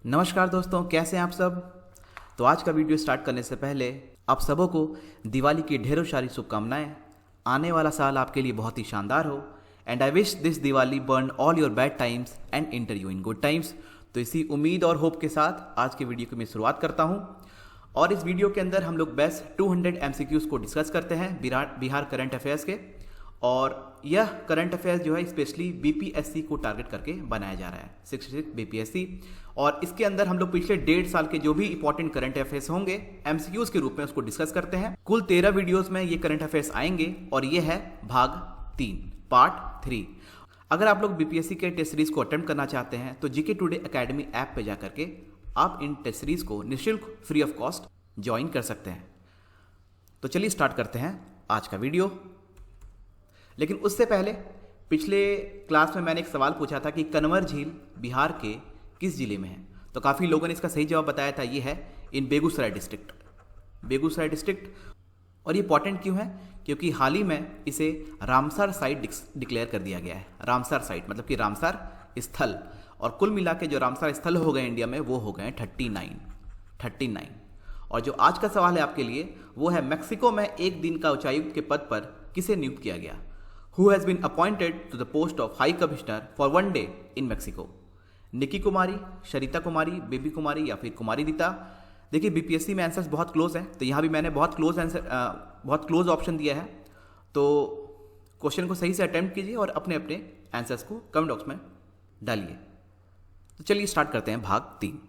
नमस्कार दोस्तों, कैसे हैं आप सब। तो आज का वीडियो स्टार्ट करने से पहले आप सबों को दिवाली की ढेरों सारी शुभकामनाएं। आने वाला साल आपके लिए बहुत ही शानदार हो and I wish this Diwali burn all your bad times and enter you in good times. तो इसी उम्मीद और होप के साथ आज के वीडियो की मैं शुरुआत करता हूं। और इस वीडियो के अंदर हम लोग बेस्ट 200 MCQs को डिस्कस करते हैं बिहार करंट अफेयर्स के। और यह करंट अफेयर्स जो है स्पेशली BPSC को टारगेट करके बनाया जा रहा है, 66 BPSC। और इसके अंदर हम लोग पिछले 1.5 साल के जो भी इंपॉर्टेंट करंट अफेयर्स होंगे MCQs के रूप में उसको डिस्कस करते हैं। कुल 13 वीडियोस में ये करंट अफेयर्स आएंगे और ये है भाग 3 पार्ट 3। अगर आप लोग BPSC के टेस्ट सीरीज को अटेम्प्ट करना चाहते हैं तो GK टुडे एकेडमी ऐप पे जाकर के आप इन टेस्ट सीरीज को निःशुल्क फ्री ऑफ कॉस्ट ज्वाइन कर सकते हैं। तो चलिए स्टार्ट करते हैं आज का वीडियो। लेकिन उससे पहले पिछले क्लास में मैंने एक सवाल पूछा था कि कनवर झील बिहार के किस जिले में है। तो काफ़ी लोगों ने इसका सही जवाब बताया था, ये है इन बेगूसराय डिस्ट्रिक्ट, बेगूसराय डिस्ट्रिक्ट। और ये इंपॉर्टेंट क्यों है? क्योंकि हाल ही में इसे रामसर साइट डिक्लेयर कर दिया गया है। रामसर साइट मतलब कि रामसर स्थल। और कुल मिला के जो रामसर स्थल हो गए इंडिया में वो हो गए 39। और जो आज का सवाल है आपके लिए वो है, मैक्सिको में एक दिन का उच्चायुक्त के पद पर किसे नियुक्त किया गया? Who has been appointed to the post of High Commissioner for one day in Mexico? Nikki Kumari, Sharita Kumari, Baby Kumari या फिर कुमारी रीता? देखिए BPSC में आंसर्स बहुत क्लोज हैं, तो यहाँ भी मैंने बहुत क्लोज ऑप्शन दिया है। तो क्वेश्चन को सही से अटेम्प्ट कीजिए और अपने अपने आंसर्स को कमेंट बॉक्स में डालिए। तो चलिए स्टार्ट करते हैं भाग 3।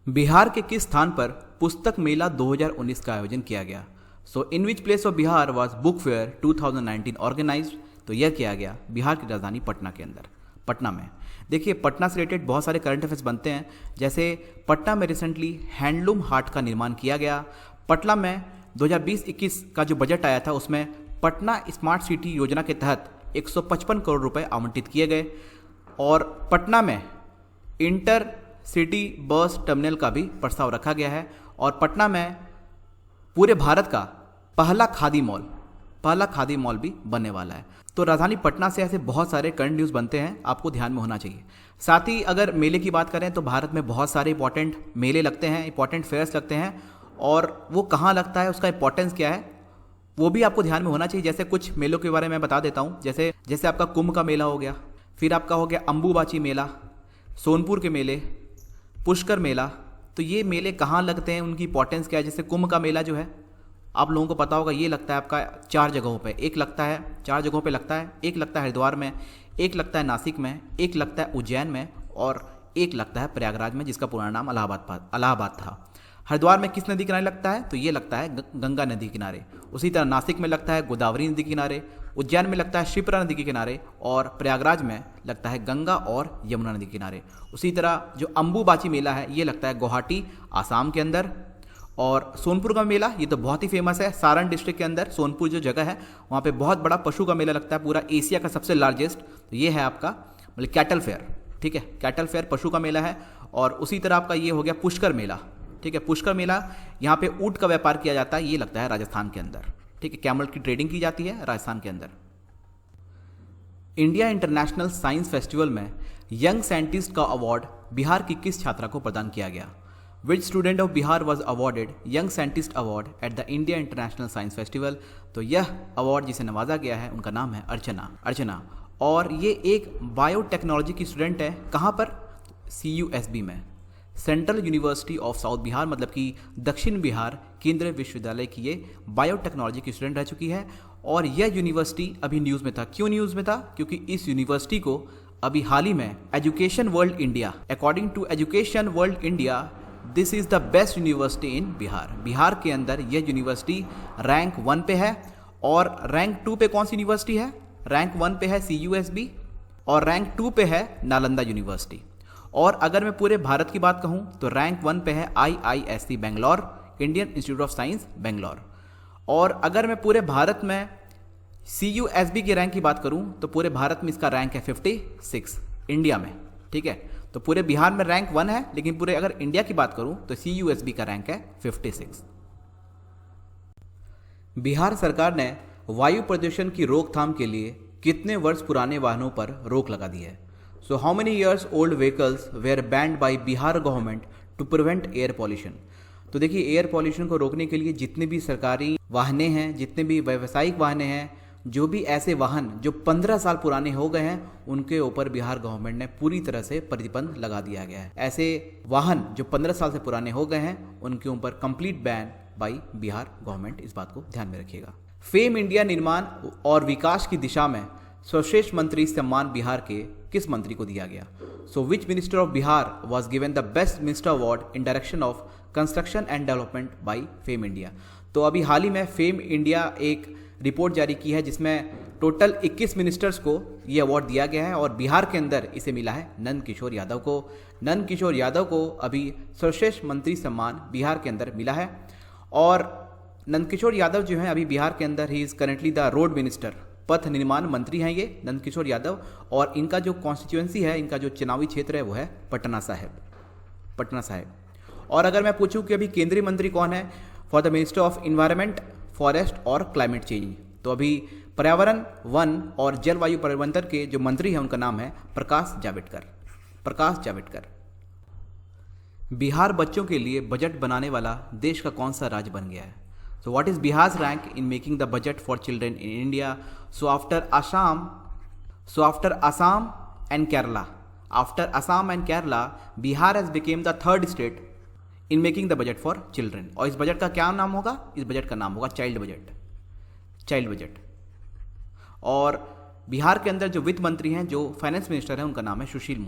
बिहार के किस स्थान पर पुस्तक मेला 2019 का आयोजन किया गया? So in which place of Bihar was book fair 2019 organised? तो यह किया गया बिहार की राजधानी पटना के अंदर, पटना में। देखिए पटना से रिलेटेड बहुत सारे करंट अफेयर्स बनते हैं, जैसे पटना में रिसेंटली हैंडलूम हाट का निर्माण किया गया। पटना में 2020-21 का जो बजट आया था उसमें पटना स्मार्ट सिटी योजना के तहत 155 करोड़ रुपए आवंटित किए गए। और पटना में इंटर सिटी बस टर्मिनल का भी प्रस्ताव रखा गया है। और पटना में पूरे भारत का पहला खादी मॉल भी बनने वाला है। तो राजधानी पटना से ऐसे बहुत सारे करंट न्यूज़ बनते हैं, आपको ध्यान में होना चाहिए। साथ ही अगर मेले की बात करें तो भारत में बहुत सारे इंपॉर्टेंट मेले लगते हैं, इंपॉर्टेंट फेयर्स लगते हैं। और वो कहाँ लगता है, उसका इंपॉर्टेंस क्या है, वो भी आपको ध्यान में होना चाहिए। जैसे कुछ मेलों के बारे में बता देता हूँ। जैसे आपका कुंभ का मेला हो गया, फिर आपका हो गया अंबुबाची मेला, सोनपुर के मेले, पुष्कर मेला। तो ये मेले कहाँ लगते हैं, उनकी इंपॉर्टेंस क्या है? जैसे कुंभ का मेला जो है आप लोगों को पता होगा, ये लगता है आपका 4 जगहों पे। 4 जगहों पे लगता है। एक लगता है हरिद्वार में, एक लगता है नासिक में, एक लगता है उज्जैन में और एक लगता है प्रयागराज में, जिसका पुराना नाम इलाहाबाद था। हरिद्वार में किस नदी किनारे लगता है? तो ये लगता है गंगा नदी किनारे। उसी तरह नासिक में लगता है गोदावरी नदी किनारे, उज्जैन में लगता है शिप्रा नदी के किनारे और प्रयागराज में लगता है गंगा और यमुना नदी के किनारे। उसी तरह जो अंबुबाची मेला है ये लगता है गुवाहाटी आसाम के अंदर। और सोनपुर का मेला ये तो बहुत ही फेमस है, सारण डिस्ट्रिक्ट के अंदर सोनपुर जो जगह है वहाँ पे बहुत बड़ा पशु का मेला लगता है, पूरा एशिया का सबसे लार्जेस्ट। तो ये है आपका मतलब कैटल फेयर, ठीक है, कैटल फेयर पशु का मेला है। और उसी तरह आपका ये हो गया पुष्कर मेला, ठीक है। पुष्कर मेला यहाँ पे ऊँट का व्यापार किया जाता है, ये लगता है राजस्थान के अंदर, ठीक है। कैमल की ट्रेडिंग की जाती है राजस्थान के अंदर। इंडिया इंटरनेशनल साइंस फेस्टिवल में यंग साइंटिस्ट का अवार्ड बिहार की किस छात्रा को प्रदान किया गया? Which student of Bihar was awarded young scientist award at the India international science festival? तो यह अवार्ड जिसे नवाजा गया है उनका नाम है अर्चना। और ये एक बायोटेक्नोलॉजी की स्टूडेंट है। कहाँ पर? CUSB में, central university of south Bihar, मतलब कि दक्षिण बिहार केंद्रीय विश्वविद्यालय की ये बायोटेक्नोलॉजी की स्टूडेंट रह चुकी है। और यह यूनिवर्सिटी अभी न्यूज़ में था। क्यों न्यूज़ में था? क्योंकि इस यूनिवर्सिटी को अभी हाल ही में education world India, according to education world India, this is the best university in Bihar. Bihar के अंदर यह यूनिवर्सिटी रैंक 1 पे है। और रैंक 2 पे कौन सी यूनिवर्सिटी है? रैंक 1 पे है CUSB और रैंक 2 पे है नालंदा यूनिवर्सिटी। और अगर मैं पूरे भारत की बात कहूँ तो रैंक 1 पे है IISc Bangalore, Indian institute of science Bangalore. और अगर मैं पूरे भारत में CUSB की रैंक की बात करूँ तो पूरे भारत में इसका रैंक है 56 इंडिया में, ठीक है। तो पूरे बिहार में रैंक 1 है, लेकिन पूरे अगर इंडिया की बात करूँ तो CUSB का रैंक है 56। बिहार सरकार ने वायु प्रदूषण की रोकथाम के लिए कितने वर्ष पुराने वाहनों पर रोक लगा दी है? So how many years old vehicles were banned by Bihar government to prevent air pollution. तो देखिए एयर पॉल्यूशन को रोकने के लिए जितने भी सरकारी वाहनें हैं, जितने भी व्यावसायिक वाहनें हैं, जो भी ऐसे वाहन जो 15 साल पुराने हो गए हैं, उनके ऊपर बिहार गवर्नमेंट ने पूरी तरह से प्रतिबंध लगा दिया गया है। ऐसे वाहन जो 15 साल से पुराने हो गए हैं, उनके ऊपर complete ban by Bihar government, इस बात को ध्यान में रखिएगा। फेम इंडिया निर्माण और विकास की दिशा में सर्वश्रेष्ठ मंत्री सम्मान बिहार के किस मंत्री को दिया गया। So which minister of Bihar was given the best minister award in direction of construction and development by fame India. तो अभी हाल ही में फेम इंडिया एक रिपोर्ट जारी की है जिसमें टोटल 21 मिनिस्टर्स को ये अवार्ड दिया गया है और बिहार के अंदर इसे मिला है नंद किशोर यादव को। नंद किशोर यादव को अभी सर्वश्रेष्ठ मंत्री सम्मान बिहार के अंदर मिला है और नंद किशोर यादव जो है अभी बिहार के अंदर he is currently the road minister, पथ निर्माण मंत्री हैं ये नंद किशोर यादव। और इनका जो कॉन्स्टिट्यूएंसी है, इनका जो चुनावी क्षेत्र है वो है पटना साहिब। और अगर मैं पूछूं कि अभी केंद्रीय मंत्री कौन है for the minister of environment, forest और क्लाइमेट चेंज, तो अभी पर्यावरण, वन और जलवायु परिवर्तन के जो मंत्री हैं उनका नाम है प्रकाश जावड़ेकर। बिहार बच्चों के लिए बजट बनाने वाला देश का कौन सा राज्य बन गया है। So what is Bihar's rank in making the budget for children in India. So after Assam and Kerala, Bihar has become the third state in making the budget for children। और इस बजट का क्या नाम होगा? इस बजट का नाम होगा चाइल्ड बजट। और बिहार के अंदर जो वित्त मंत्री हैं, जो फाइनेंस मिनिस्टर हैं, उनका नाम है सुशील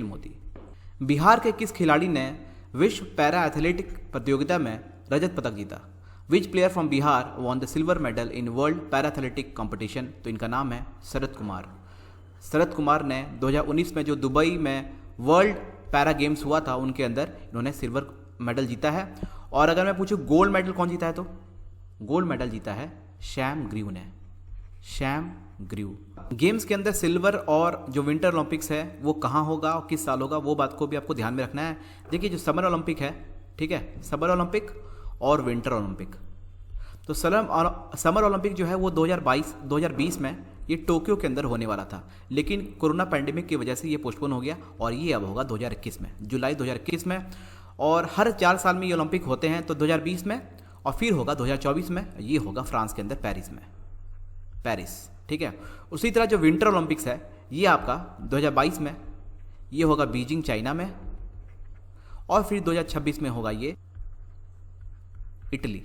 मोदी। बिहार के किस खिलाड़ी ने विश्व पैरा एथलेटिक प्रतियोगिता में रजत पदक जीता। विच player from Bihar won the silver medal in world para athletic competition. तो इनका नाम है शरद कुमार ने 2019 में जो दुबई में वर्ल्ड पैरा गेम्स हुआ था, उनके अंदर इन्होंने सिल्वर मेडल जीता है। और अगर मैं पूछूं गोल्ड मेडल कौन जीता है, तो गोल्ड मेडल जीता है शैम ग्रीव। गेम्स के अंदर सिल्वर और जो विंटर ओलंपिक्स है वो कहाँ होगा और किस साल होगा, वो बात को भी आपको ध्यान में रखना है। देखिए जो समर ओलंपिक है, ठीक है, समर ओलंपिक और विंटर ओलंपिक, तो समर ओलंपिक जो है वो 2020 में ये टोक्यो के अंदर होने वाला था, लेकिन कोरोना पैंडेमिक की वजह से ये पोस्टपोन हो गया और ये अब होगा 2021 में, जुलाई 2021 में। और हर 4 साल में ये ओलंपिक होते हैं, तो 2020 में और फिर होगा 2024 में, ये होगा फ्रांस के अंदर पेरिस, ठीक है। उसी तरह जो विंटर ओलंपिक्स है ये आपका 2022 में ये होगा बीजिंग चाइना में, और फिर 2026 में होगा ये इटली।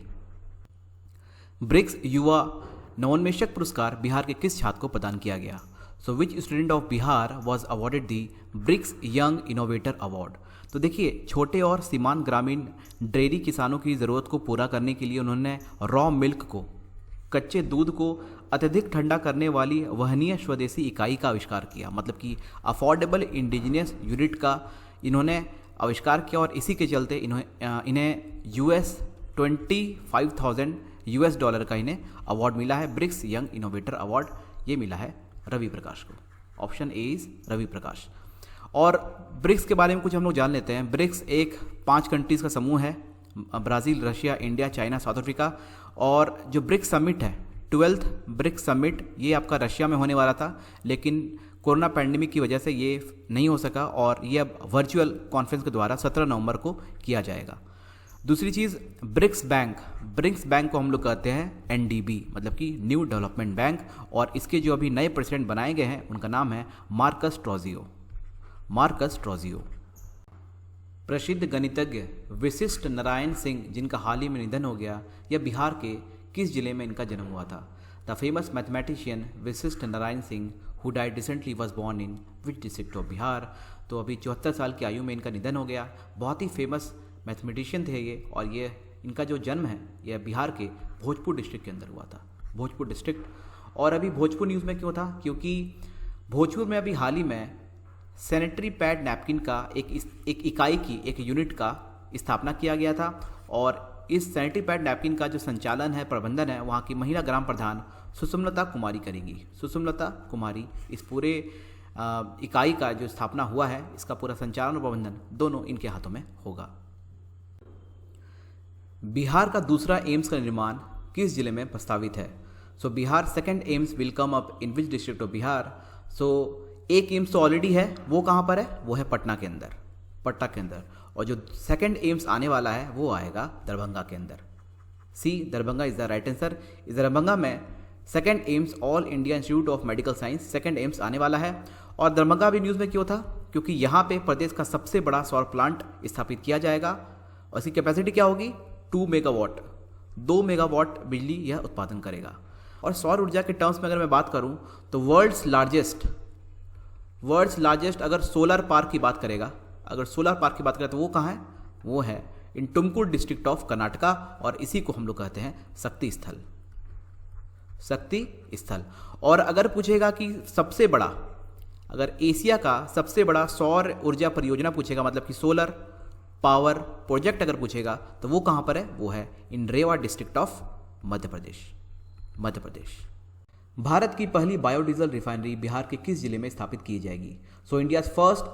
ब्रिक्स युवा नवोन्मेषक पुरस्कार बिहार के किस छात्र को प्रदान किया गया। So which student of Bihar was awarded the BRICS young innovator award. तो देखिए छोटे और सीमांत ग्रामीण डेयरी किसानों की ज़रूरत को पूरा करने के लिए उन्होंने रॉ मिल्क को, कच्चे दूध को अत्यधिक ठंडा करने वाली वहनीय स्वदेशी इकाई का आविष्कार किया, मतलब कि अफोर्डेबल इंडिजिनियस यूनिट का इन्होंने आविष्कार किया। और इसी के चलते इन्हें $25,000 का इन्हें अवार्ड मिला है, ब्रिक्स यंग इनोवेटर अवार्ड। ये मिला है रवि प्रकाश को। Option A is Ravi Prakash. और ब्रिक्स के बारे में कुछ हम लोग जान लेते हैं। ब्रिक्स एक 5 कंट्रीज़ का समूह है, Brazil, Russia, India, China, south Africa. और जो ब्रिक्स समिट है, 12th ब्रिक्स समिट, ये आपका रशिया में होने वाला था, लेकिन कोरोना पैंडेमिक की वजह से ये नहीं हो सका और ये अब वर्चुअल कॉन्फ्रेंस के द्वारा 17 नवंबर को किया जाएगा। दूसरी चीज़ ब्रिक्स बैंक को हम लोग कहते हैं NDB, मतलब कि न्यू डेवलपमेंट बैंक। और इसके जो अभी नए प्रेसिडेंट बनाए गए हैं उनका नाम है मार्कस ट्रोजियो। प्रसिद्ध गणितज्ञ विशिष्ट नारायण सिंह, जिनका हाल ही में निधन हो गया, यह बिहार के किस जिले में इनका जन्म हुआ था। द फेमस मैथमेटिशियन विशिष्ट Narayan Singh who died recently was born in which district of Bihar. तो अभी 74 साल की आयु में इनका निधन हो गया। बहुत ही फेमस मैथमेटिशियन थे ये, और ये इनका जो जन्म है यह बिहार के भोजपुर डिस्ट्रिक्ट के अंदर हुआ था, भोजपुर डिस्ट्रिक्ट। और अभी भोजपुर न्यूज़ में क्यों था, क्योंकि भोजपुर में अभी हाल ही में सैनिटरी पैड नैपकिन का एक इकाई की, एक यूनिट का स्थापना किया गया था। और इस सैनिटरी पैड नैपकिन का जो संचालन है, प्रबंधन है, वहाँ की महिला ग्राम प्रधान सुषमलता कुमारी करेंगी। सुषमलता कुमारी इस पूरे इकाई का जो स्थापना हुआ है, इसका पूरा संचालन और प्रबंधन दोनों इनके हाथों में होगा। बिहार का दूसरा एम्स का निर्माण किस जिले में प्रस्तावित है। So Bihar second AIIMS will come up in which district of Bihar. So एक एम्स तो ऑलरेडी है, वो कहाँ पर है? वो है पटना के अंदर, पटना के अंदर। और जो सेकंड एम्स आने वाला है वो आएगा दरभंगा के अंदर। C, Darbhanga is the right answer. इस दरभंगा में second AIIMS, All India Institute of Medical Science second AIIMS आने वाला है। और दरभंगा भी न्यूज़ में क्यों था? क्योंकि यहाँ पे प्रदेश का सबसे बड़ा सौर प्लांट स्थापित किया जाएगा और इसकी कैपेसिटी क्या होगी? 2 मेगावाट, 2 मेगावाट बिजली यह उत्पादन करेगा। और सौर ऊर्जा के टर्म्स में अगर मैं बात करूँ तो वर्ल्ड्स लार्जेस्ट अगर सोलर पार्क की बात करेगा, अगर सोलर पार्क की बात करें तो वो कहाँ है? वो है इन तुमकुर डिस्ट्रिक्ट ऑफ कर्नाटका और इसी को हम लोग कहते हैं शक्ति स्थल। और अगर पूछेगा कि सबसे बड़ा, अगर एशिया का सबसे बड़ा सौर ऊर्जा परियोजना पूछेगा, मतलब कि सोलर पावर प्रोजेक्ट अगर पूछेगा तो वो कहाँ पर है? वो है इन रेवा डिस्ट्रिक्ट ऑफ मध्य प्रदेश। भारत की पहली बायोडीजल रिफाइनरी बिहार के किस जिले में स्थापित की जाएगी? सो India's first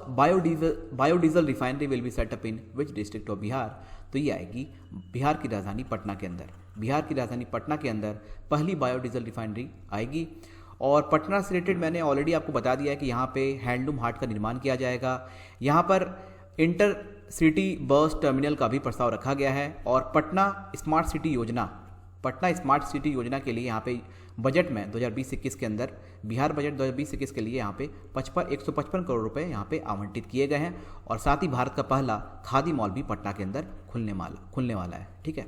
biodiesel refinery will be set up in which district of Bihar? तो ये आएगी बिहार की राजधानी पटना के अंदर। बिहार की राजधानी पटना के अंदर पहली बायोडीजल रिफाइनरी आएगी। और पटना से रिलेटेड मैंने ऑलरेडी आपको बता दिया है कि यहाँ पे हैंडलूम हाट का निर्माण किया जाएगा। यहाँ पर इंटर सिटी बस टर्मिनल का भी प्रस्ताव रखा गया है। और पटना स्मार्ट सिटी योजना के लिए यहाँ पे बजट में 2020-21 के अंदर, बिहार बजट 2020-21 के लिए यहाँ पे 155 करोड़ रुपए यहाँ पे आवंटित किए गए हैं। और साथ ही भारत का पहला खादी मॉल भी पटना के अंदर खुलने वाला है। ठीक है।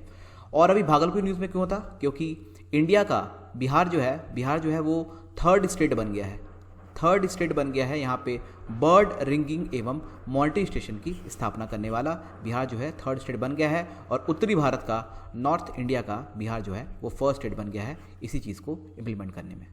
और अभी भागलपुर न्यूज़ में क्यों था? क्योंकि इंडिया का बिहार जो है वो थर्ड स्टेट बन गया है। यहाँ पे बर्ड रिंगिंग एवं मॉनिटरिंग स्टेशन की स्थापना करने वाला बिहार जो है थर्ड स्टेट बन गया है। और उत्तरी भारत का, नॉर्थ इंडिया का बिहार जो है वो फर्स्ट स्टेट बन गया है इसी चीज़ को इम्प्लीमेंट करने में।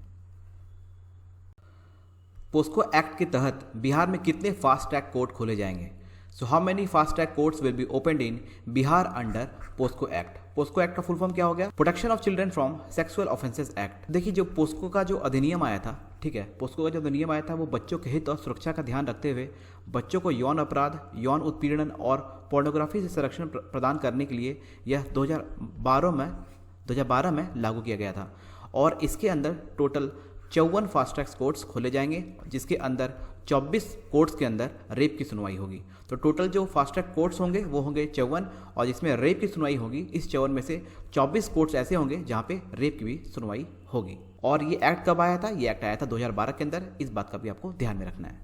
पोस्को एक्ट के तहत बिहार में कितने फास्ट ट्रैक कोर्ट खोले जाएंगे? So how many fast track courts will be opened in Bihar under POCSO act? POCSO act का फुल फॉर्म क्या हो गया? Protection of children from sexual offences act. देखिए, जो पोस्को का जो अधिनियम आया था, ठीक है, पोस्को का जो अधिनियम आया था वो बच्चों के हित और सुरक्षा का ध्यान रखते हुए बच्चों को यौन अपराध, यौन उत्पीड़न और पोर्नोग्राफी से संरक्षण प्रदान करने के लिए यह 2012 में लागू किया गया था। और इसके अंदर टोटल 54 फास्ट ट्रैक कोर्ट्स खोले जाएंगे, जिसके अंदर 24 कोर्ट्स के अंदर रेप की सुनवाई होगी। तो टोटल जो फास्ट ट्रैक कोर्ट्स होंगे वो होंगे 54, और जिसमें रेप की सुनवाई होगी इस 54 में से 24 कोर्ट्स ऐसे होंगे जहाँ पे रेप की भी सुनवाई होगी। और ये एक्ट कब आया था? ये एक्ट आया था 2012 के अंदर। इस बात का भी आपको ध्यान में रखना है।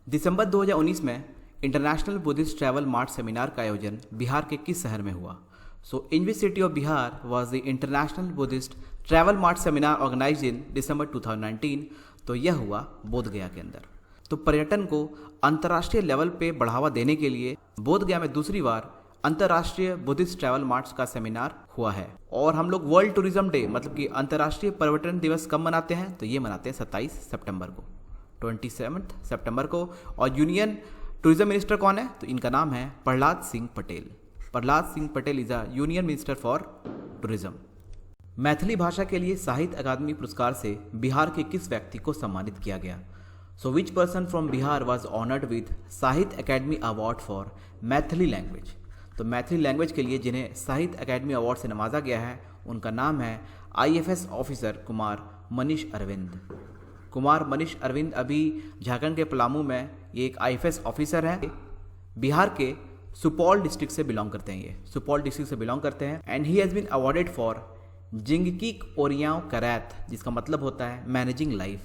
दिसंबर 2019 में international Buddhist travel mart seminar का आयोजन बिहार के किस शहर में हुआ? So in which city of Bihar was the international Buddhist travel mart seminar organised in December 2019? तो यह हुआ बोधगया के अंदर। तो पर्यटन को अंतर्राष्ट्रीय लेवल पे बढ़ावा देने के लिए बोधगया में दूसरी बार अंतर्राष्ट्रीय बुद्धिस्ट ट्रैवल मार्ट्स का सेमिनार हुआ है। और हम लोग वर्ल्ड टूरिज्म डे, मतलब कि अंतर्राष्ट्रीय पर्यटन दिवस कब मनाते हैं? तो ये मनाते हैं 27 सितंबर को, 27 सितंबर को। और यूनियन टूरिज्म मिनिस्टर कौन है? तो इनका नाम है Prahlad Singh Patel. Prahlad Singh Patel is a union minister for tourism. Maithili भाषा के लिए साहित्य अकादमी पुरस्कार से बिहार के किस व्यक्ति को सम्मानित किया गया? So which person from Bihar was honoured with Sahitya Akademi award for Maithili language? तो मैथिली लैंग्वेज के लिए जिन्हें साहित्य अकेडमी अवार्ड से नवाजा गया है उनका नाम है IFS ऑफिसर कुमार मनीष अरविंद। कुमार मनीष अरविंद अभी झारखंड के पलामू में ये एक IFS ऑफिसर हैं। बिहार के सुपौल डिस्ट्रिक्ट से बिलोंग करते हैं, ये सुपौल डिस्ट्रिक्ट से बिलोंग करते हैं। And he has been awarded for Jingki Oriyaw Karait, जिसका मतलब होता है मैनेजिंग लाइफ।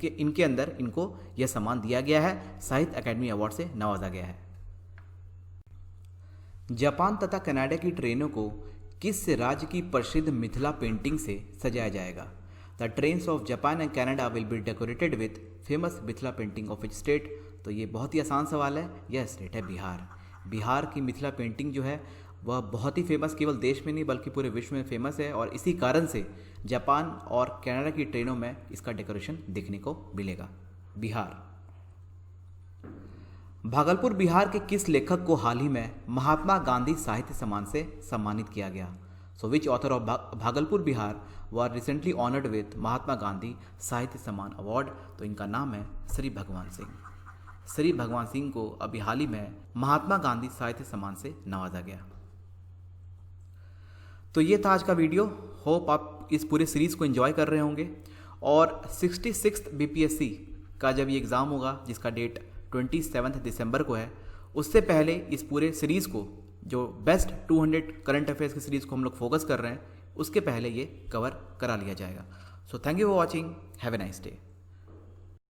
इनके अंदर इनको यह सम्मान दिया गया है, साहित्य अकेडमी अवार्ड से नवाजा गया है। जापान तथा कनाडा की ट्रेनों को किस राज्य की प्रसिद्ध मिथिला पेंटिंग से सजाया जाएगा? The trains of Japan and Canada will be decorated with famous Mithila painting of which state? तो ये बहुत ही आसान सवाल है, यह स्टेट है बिहार। बिहार की मिथिला पेंटिंग जो है वह बहुत ही फेमस, केवल देश में नहीं बल्कि पूरे विश्व में फेमस है। और इसी कारण से जापान और कनाडा की ट्रेनों में इसका डेकोरेशन देखने को मिलेगा। बिहार। भागलपुर बिहार के किस लेखक को हाल ही में महात्मा गांधी साहित्य सम्मान से सम्मानित किया गया? So which author of Bhagalpur Bihar were recently honoured with Mahatma Gandhi Sahitya Samman award? तो इनका नाम है श्री भगवान सिंह। श्री भगवान सिंह को अभी हाल ही में महात्मा गांधी साहित्य सम्मान से नवाजा गया। तो ये था आज का वीडियो। होप आप इस पूरे सीरीज़ को एंजॉय कर रहे होंगे। और 66th BPSC का जब ये एग्ज़ाम होगा, जिसका डेट 27 दिसंबर को है, उससे पहले इस पूरे सीरीज़ को, जो बेस्ट 200 करंट अफेयर्स की सीरीज़ को हम लोग फोकस कर रहे हैं, उसके पहले ये कवर करा लिया जाएगा। So thank you for watching, have a nice day.